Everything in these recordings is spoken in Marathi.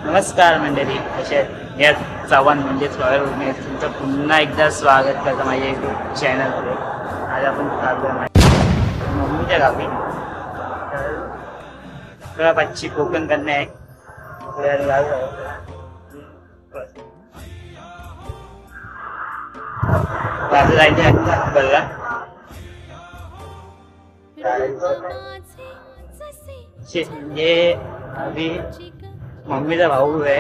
नमस्कार मंडळी, कसे आहेत? मी चव्हाण म्हणजेच रॉयल उमेश तुमचं पुन्हा एकदा स्वागत करतं माझ्या यूट्यूब चॅनलमध्ये. आज आपण चाललो आहे मम्मीच्या गावी. तर पाचची कोकण कन्या आहे. माझं जायचं आहे बघा. म्हणजे आम्ही मम्मीचा भाऊ आहे.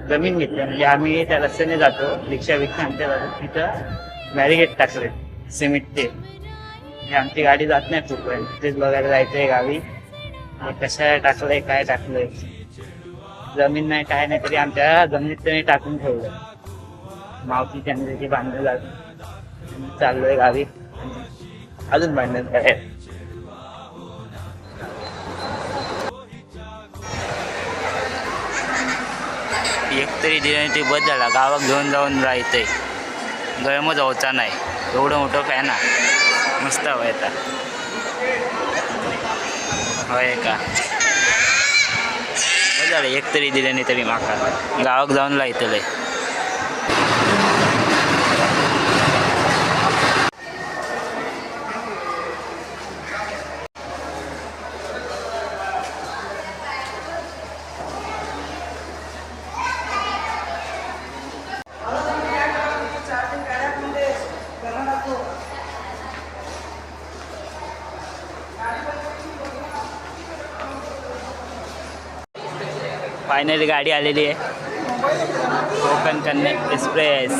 जमीन घेतली म्हणजे आम्ही त्या रस्त्याने जातो, रिक्षा विकता आमच्या जातो. तिथं बॅरिगेट टाकले सिमेंटचे. आमची गाडी जात नाही खूप, तेच बघायला जायचंय गावी. कशा टाकलंय, काय टाकलंय, जमीन नाही काय नाही, तरी आमच्या जमिनीत त्यांनी टाकून ठेवलं. मावशी त्यांनी त्याची बांधणं लागली. चाललोय गावी, अजून बांधण्यात काय. एकतरी दिल्याने ते बस झाला. गावात घेऊन जाऊन राहतंय, गरमच होता नाही. एवढं मोठं फॅन आहे, मस्त हवं येता होय का. बस झालं एकतरी दिल्याने तरी माका गावात जाऊन राहतलंय. फायनली गाडी आलेली आहे, कोकण कन्या एक्सप्रेस.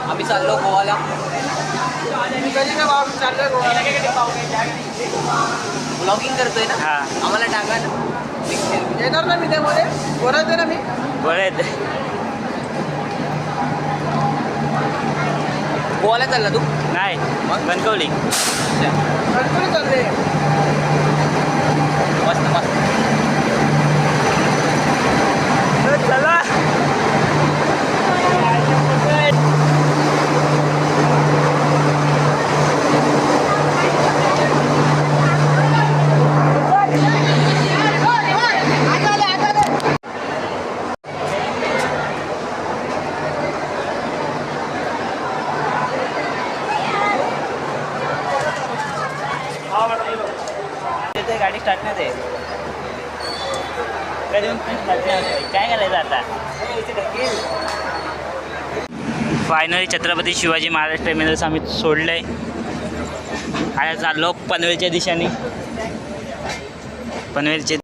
आम्ही चाललो गोवाला. ब्लॉगिंग करतोय ना. हा, आम्हाला टाका ना. येणार ना मी त्यामध्ये, बोलायचं ना मी. बरं गोवाला चालला तू? नाही, कणकवली. कणकवली चालले. मस्त मस्त. चला गाडी स्टार्ट नाही दे. काय करायचं आता. फायनली छत्रपती शिवाजी महाराज टर्मिनल्स आम्ही सोडलंय. आता चाललो पनवेलच्या दिशेने. पनवेलचे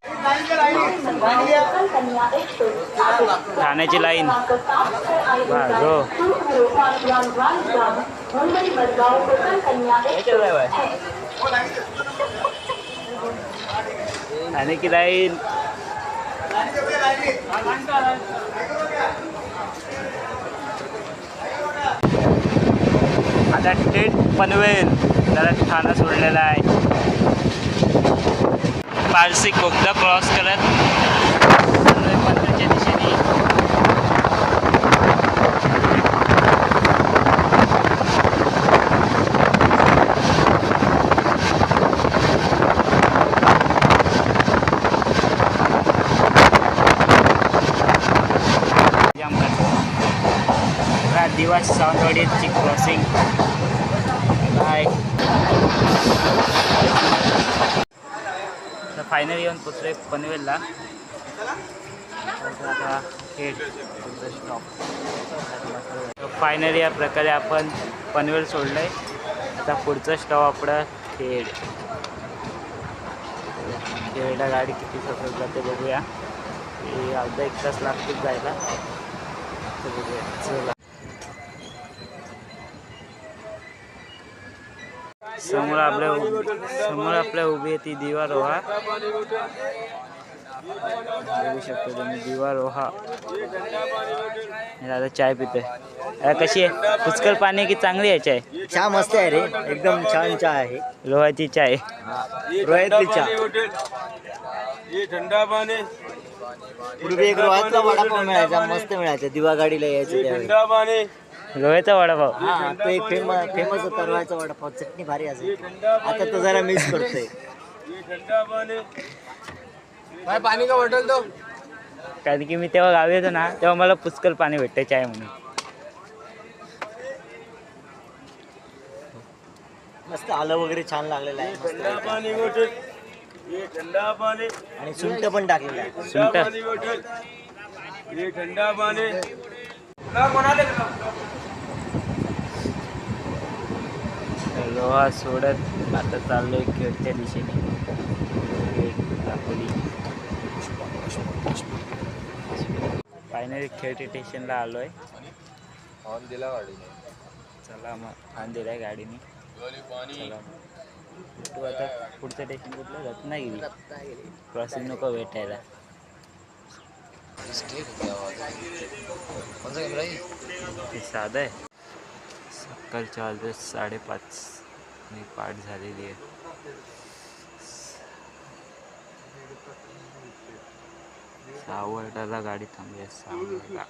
ठाण्याची लाईन. ठाण्याची लाईन. आता थेट पनवेल. जरा ठाणा सोडलेला आहे. पारसिक बोगदा क्रॉस करत पनवेलच्या दिशेने. दिवस सावंतवाडीची क्रॉसिंग. बाय. तर फायनली येऊन पोचलोय पनवेलला. आता थेट स्टॉप. फायनली या प्रकारे आपण पनवेल सोडलंय. आता पुढचा स्टॉप आपला खेड. खेडला गाडी किती सफर जाते बघूया. अर्धा 1 तास लागतील जायला. चला. समोर आपल्या उभी आहे ती दिवा रोहा. बघू शकतो तुम्ही दिवा रोहा. दादा चाय पिते. कशी आहे? पुष्कळ पाणी की चांगली आहे चाय? चहा मस्त आहे रे, एकदम छान चहा आहे. रोहाची चाय. रोह्यातली चहा. पूर्वी एक रोह्यातला वडापाव मिळायचा, मस्त मिळायचा. दिवा गाडीला यायचं त्यावेळी. गोव्याचा वडापाव. हा तो एक फेमस तरवाचा वडापाव, चटणी भारी असेल. आता तो जरा मिस करतोय. भाई पाणी का बॉटल तो. कारण की मी तेव्हा गावी येतो ना तेव्हा मला पुष्कळ पाणी भेटते चाय म्हणून. मस्त आलं वगैरे छान लागलेलं आहे. आणि सुंठ पण टाकलेलं आहे. सुंठ लोहा सोडत आता चाललोय खेळच्या दिशेने. फायनली खेळ स्टेशनला आलोय. ऑन दिला गाडी. चला मग ऑन दिलाय गाडीने. चला तू आता पुढचं स्टेशन कुठलं? रत्नागिरी. क्रॉसिंग नको भेटायला. ते साधं आहे. सकाळच्या वाजले 5:30 आणि पाठ झालेली आहे. सावर्डाला गाडी थांबली आहे. सावर्डा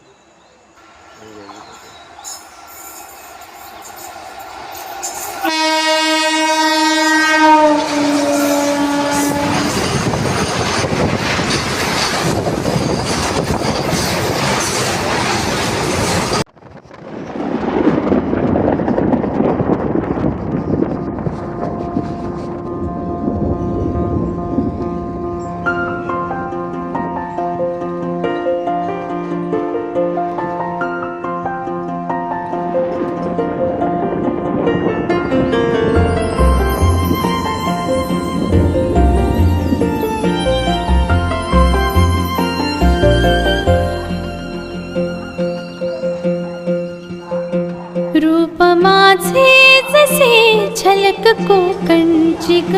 रूप माझे जसे झलक कोकणची ग,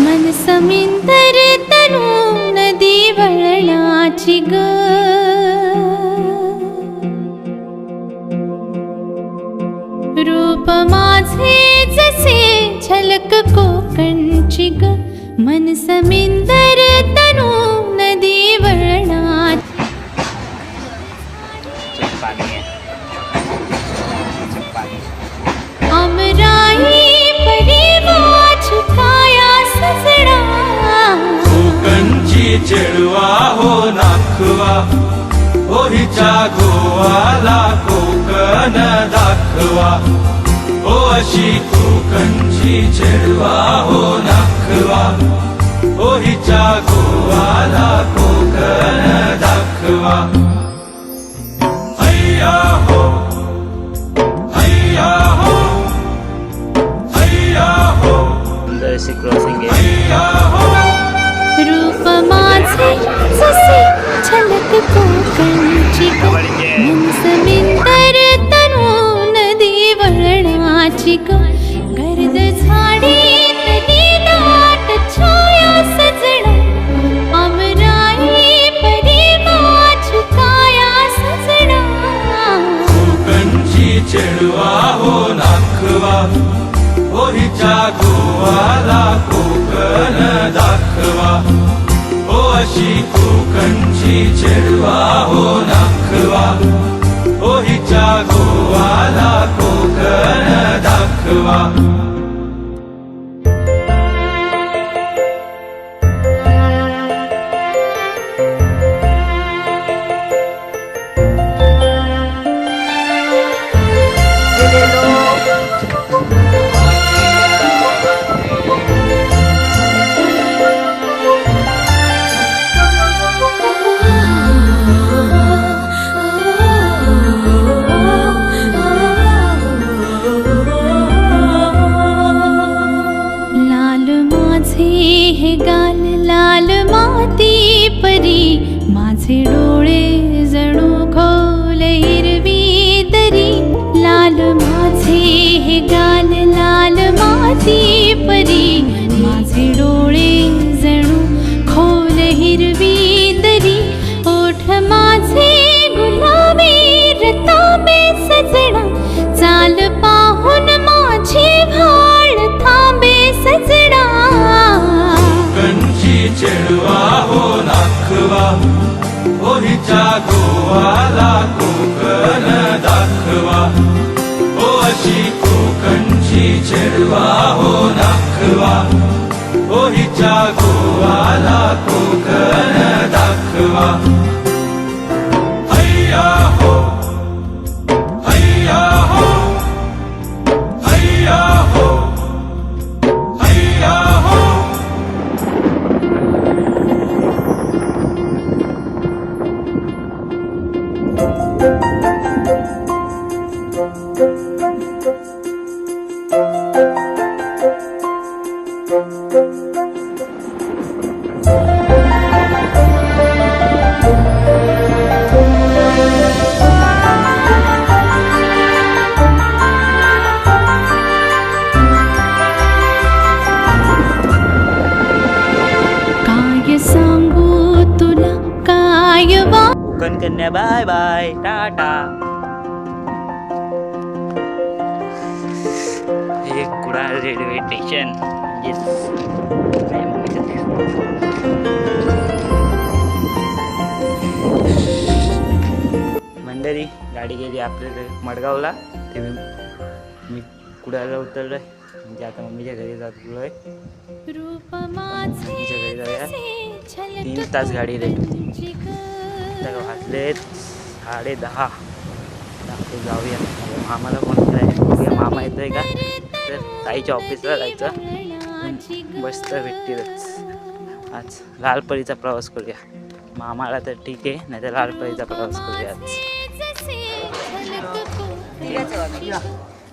मन समिंदर तनू नदी वळणाची ग. रूप माझे जसे झलक कोकणची ग, मन समिंदर तनू नदी वळणाची. पाणी आहे. पाणी अमराई परिवार काया सजणा, कोकणची चेडवा हो नाखवा, हो हिच्या गोवाला कोकण दाखवा. हो अशी कोकणची चेडवा हो नाखवा, हो हिच्या गोवाला कोकण दाखवा. हैया हो, हैया हो, हैया हो, सुंदर अशी क्रॉसिंग आहे. हैया हो. रूप माझे जसे झलक कोकणची ग, मन समिंदर तनू नदी वळणाची ग. गर्द झाडी तली दाट छाया सजणा, अमराई परिवार काया सजणा. कोकणची चेडवा हो नाखवा, हो हिच्या गोवाला कोकण दाखवा. हो अशी कोकणची चेडवा हो नाखवा, हो हिच्या गोवाला कोकण दाखवा. चेडवा हो नाखवा ओ हिच्या गोवाला कोकण दाखवा हैया हो हैया हो हैया हो हैया हो काय सांगू तुला काय कोकण कन्या बाय बाय टाटा. हे कुडाळ रेल्वे स्टेशन मंडळी गाडी गेली आपल्याकडे मडगावला. ते मी कुडाळला उतरलोय म्हणजे आता मम्मीच्या घरी जातलोय. मम्मीच्या घरी जाऊया. 3 तास गाडी लेट होती. तर वाजलेत 10:30. आपण जाऊया. मामाला फोन करायचा मामा येतोय का तर ताईच्या ऑफिसला जायचं. बस तर भेटतीलच. आज लालपरीचा प्रवास करूया. मामाला तर ठीक आहे नाही तर लालपरीचा प्रवास करूया आज.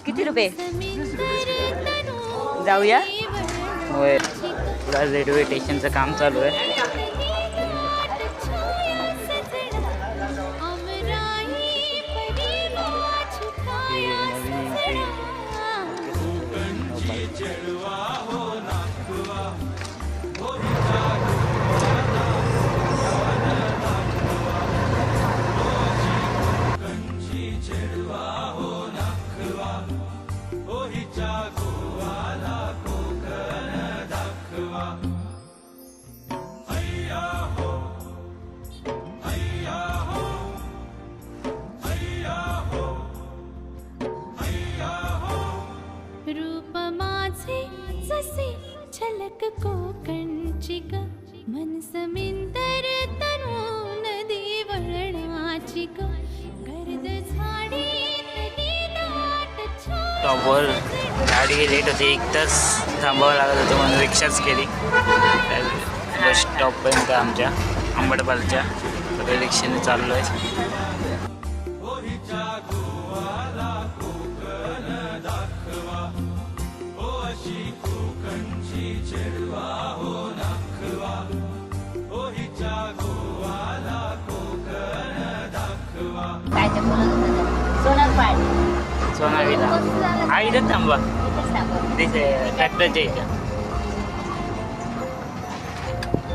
किती रुपये जाऊया. होय कुडाळ रेल्वे स्टेशनचं काम चालू आहे. रूप माझे जसे झलक कोकणची ग मन समिंदर तनु नदी वळणाची ग गर्द झाडी टॉपवर गाडी लेट होती. 1 तास थांबावं लागत होतं म्हणून रिक्षाच केली. बस स्टॉपपर्यंत आमच्या अंबडपालच्या सगळ्या रिक्षेने चाललो आहे. सोनावीला हा इथं थांबा. तिथे ट्रॅक्टरच्या इथं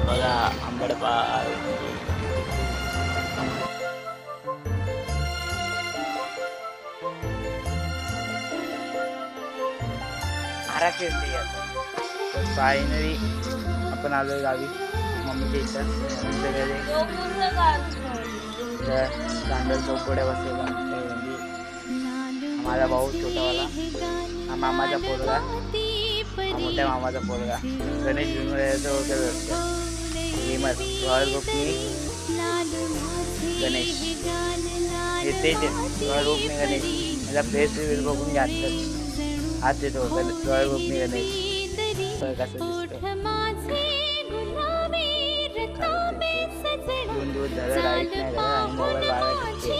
बघा अंबडपाल. फायनली आपण आलोय गावी मम्मीच्या इथं. तांदळ चौकोड्या बसलेला माझा भाऊ छोटावाला, हा मामाचा पोरगा, हा मोठ्या मामाचा पोरगा. गणेश विमळ्याचं वगैरे असतं फेमस रॉयल गोपनी गणेश. हे तेच रॉयल गोपनी गणेश. माझा फेस रिव्ह्यू बघून घातलं आज येतो रॉयल गोपनी गणेश. कसं दिसतं. 2 दिवस झालं लाईट नाही झालं आणि मोबाईल वाढायचे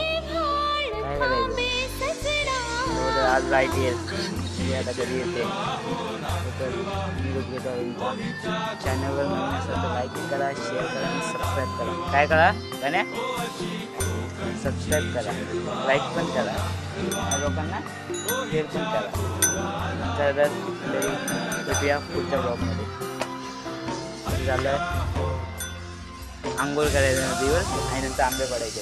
काय करायचं. आज लाईट येईल आता कधी येते. तर निरोप घेतो. चॅनलवर नवीन असेल तर लाईक करा, शेअर करा आणि सबस्क्राईब करा. काय करा गाण्या सबस्क्राईब करा, लाईक पण करा, लोकांना शेअर पण करा. तर भेटूया पुढच्या ब्लॉगमध्ये. झालं आंघोळ करायचं नदीवर आणि नंतर आंबे पडायचे.